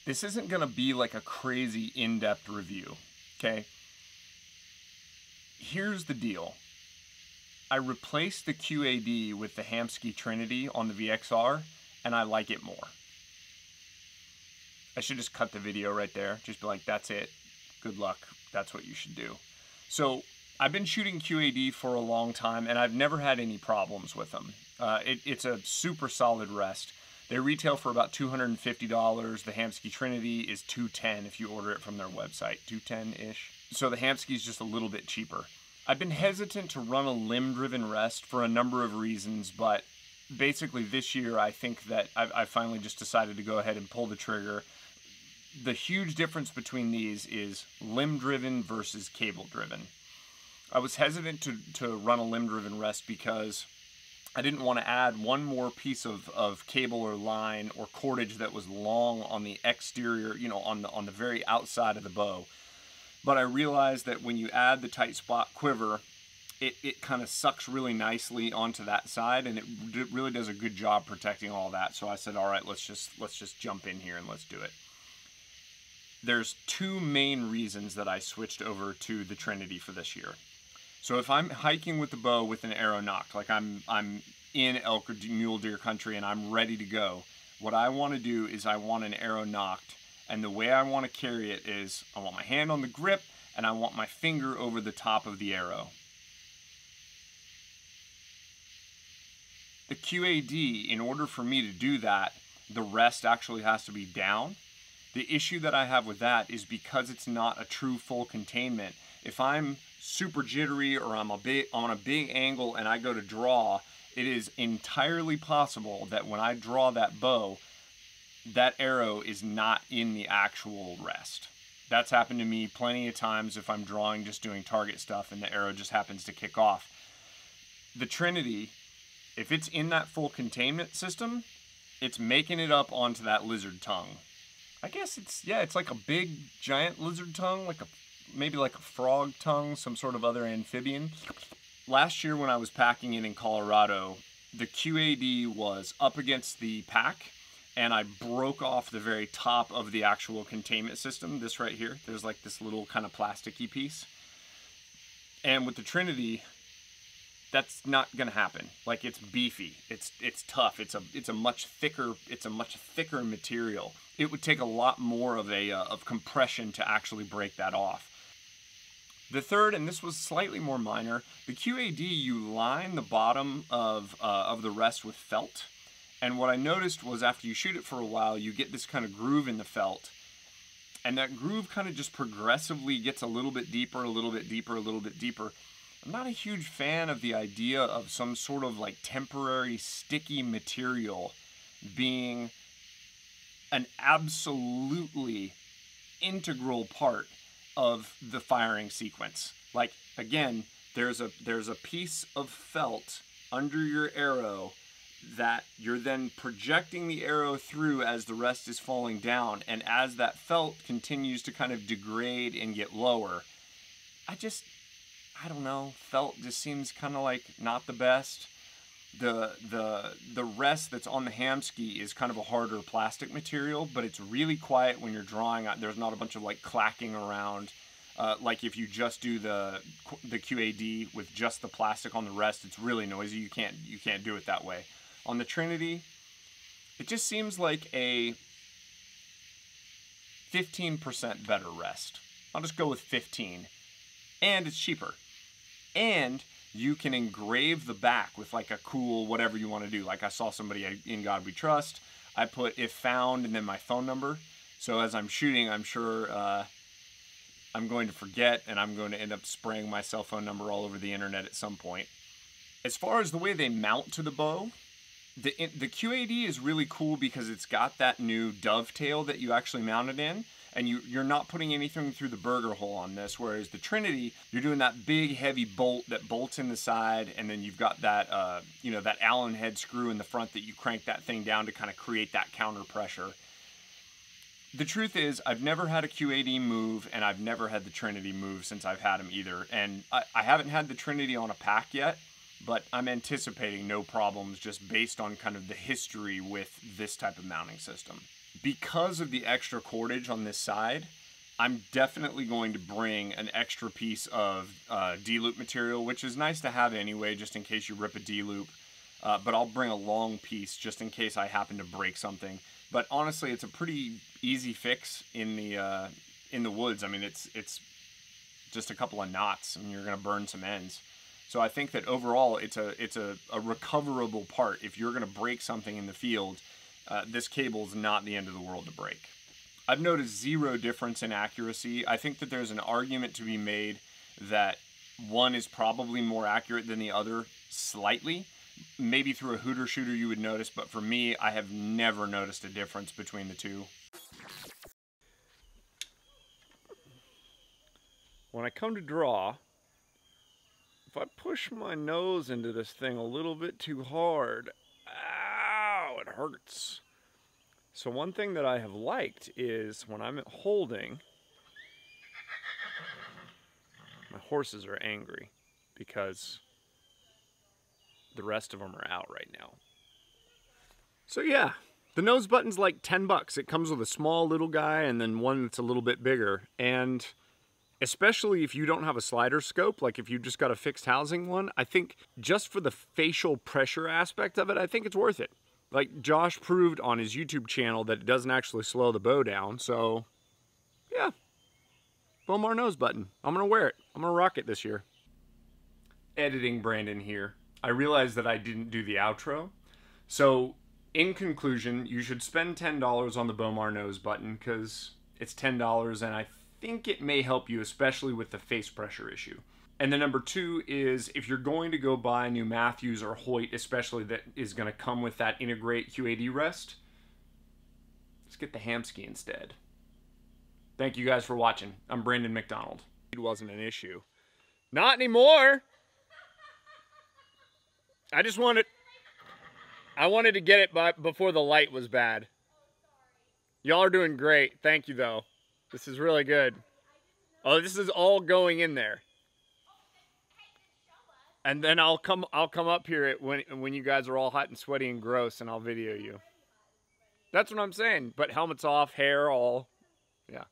This isn't going to be like a crazy in-depth review, okay? Here's the deal. I replaced the QAD with the Hamskea Trinity on the VXR, and I like it more. I should just cut the video right there. Just be like, that's it. Good luck. That's what you should do. So I've been shooting QAD for a long time, and I've never had any problems with them. It's a super solid rest. They retail for about $250. The Hamskea Trinity is $210 if you order it from their website, $210-ish. So the Hamskea is just a little bit cheaper. I've been hesitant to run a limb-driven rest for a number of reasons, but basically this year I think that I finally just decided to go ahead and pull the trigger. The huge difference between these is limb-driven versus cable-driven. I was hesitant to run a limb-driven rest because I didn't want to add one more piece of cable or line or cordage that was long on the exterior, you know, on the very outside of the bow. But I realized that when you add the tight spot quiver, it kind of sucks really nicely onto that side, and it really does a good job protecting all that. So I said, all right, let's just jump in here and let's do it. There's two main reasons that I switched over to the Trinity for this year. So if I'm hiking with the bow with an arrow nocked, like I'm in elk or mule deer country and I'm ready to go, what I want to do is I want an arrow nocked. And the way I want to carry it is I want my hand on the grip and I want my finger over the top of the arrow. The QAD, in order for me to do that, the rest actually has to be down. The issue that I have with that is because it's not a true full containment. If I'm super jittery or I'm on a big angle and I go to draw, it is entirely possible that when I draw that bow, that arrow is not in the actual rest. That's happened to me plenty of times if I'm drawing, just doing target stuff, and the arrow just happens to kick off. The Trinity, if it's in that full containment system, it's making it up onto that lizard tongue. I guess it's like a big giant lizard tongue, maybe like a frog tongue, some sort of other amphibian. Last year when I was packing it in Colorado, the QAD was up against the pack, and I broke off the very top of the actual containment system, this right here. There's like this little kind of plasticky piece. And with the Trinity, that's not gonna happen. Like, it's beefy, it's tough, it's a much thicker material. It would take a lot more of compression to actually break that off. The third, and this was slightly more minor, the QAD, you line the bottom of the rest with felt. And what I noticed was after you shoot it for a while, you get this kind of groove in the felt. And that groove kind of just progressively gets a little bit deeper, a little bit deeper, a little bit deeper. I'm not a huge fan of the idea of some sort of like temporary sticky material being an absolutely integral part of the firing sequence. Like, again, there's a piece of felt under your arrow that you're then projecting the arrow through as the rest is falling down, and as that felt continues to kind of degrade and get lower, I don't know, felt just seems kind of like not the best. The rest that's on the Hamskea is kind of a harder plastic material, but it's really quiet when you're drawing. There's not a bunch of like clacking around. Like if you just do the QAD with just the plastic on the rest, it's really noisy. You can't do it that way. On the Trinity, it just seems like a 15% better rest. I'll just go with 15. And it's cheaper. And you can engrave the back with like a cool whatever you want to do. Like I saw somebody in God We Trust. I put if found and then my phone number. So as I'm shooting, I'm sure I'm going to forget and I'm going to end up spraying my cell phone number all over the internet at some point. As far as the way they mount to the bow, the QAD is really cool because it's got that new dovetail that you actually mount it in, and you're not putting anything through the burger hole on this, whereas the Trinity, you're doing that big heavy bolt that bolts in the side, and then you've got that that Allen head screw in the front that you crank that thing down to kind of create that counter pressure. The truth is, I've never had a QAD move, and I've never had the Trinity move since I've had them either, and I haven't had the Trinity on a pack yet, but I'm anticipating no problems just based on kind of the history with this type of mounting system. Because of the extra cordage on this side, I'm definitely going to bring an extra piece of D-loop material, which is nice to have anyway, just in case you rip a D-loop. But I'll bring a long piece just in case I happen to break something. But honestly, it's a pretty easy fix in the woods. I mean, it's just a couple of knots, and you're going to burn some ends. So I think that overall, it's a recoverable part. If you're going to break something in the field, this cable is not the end of the world to break. I've noticed zero difference in accuracy. I think that there's an argument to be made that one is probably more accurate than the other slightly. Maybe through a hooter shooter you would notice, but for me, I have never noticed a difference between the two. When I come to draw, if I push my nose into this thing a little bit too hard, ow, it hurts. So one thing that I have liked is when I'm holding, my horses are angry because the rest of them are out right now. So yeah, the nose button's like 10 bucks. It comes with a small little guy and then one that's a little bit bigger. And especially if you don't have a slider scope, like if you just got a fixed housing one, I think just for the facial pressure aspect of it, I think it's worth it. Like Josh proved on his YouTube channel that it doesn't actually slow the bow down. So yeah, Bowmar nose button. I'm gonna wear it. I'm gonna rock it this year. Editing Brandon here. I realized that I didn't do the outro. So, in conclusion, you should spend $10 on the Bowmar nose button because it's $10 and I think it may help you, especially with the face pressure issue. And then number two is if you're going to go buy a new Matthews or Hoyt, especially that is going to come with that integrate QAD rest, let's get the Hamskea instead. Thank you guys for watching. I'm Brandon McDonald. It wasn't an issue. Not anymore! I wanted to get it before the light was bad. Y'all are doing great. Thank you, though. This is really good. Oh, this is all going in there. And then I'll come up here when you guys are all hot and sweaty and gross, and I'll video you. That's what I'm saying. But helmets off, hair all, yeah.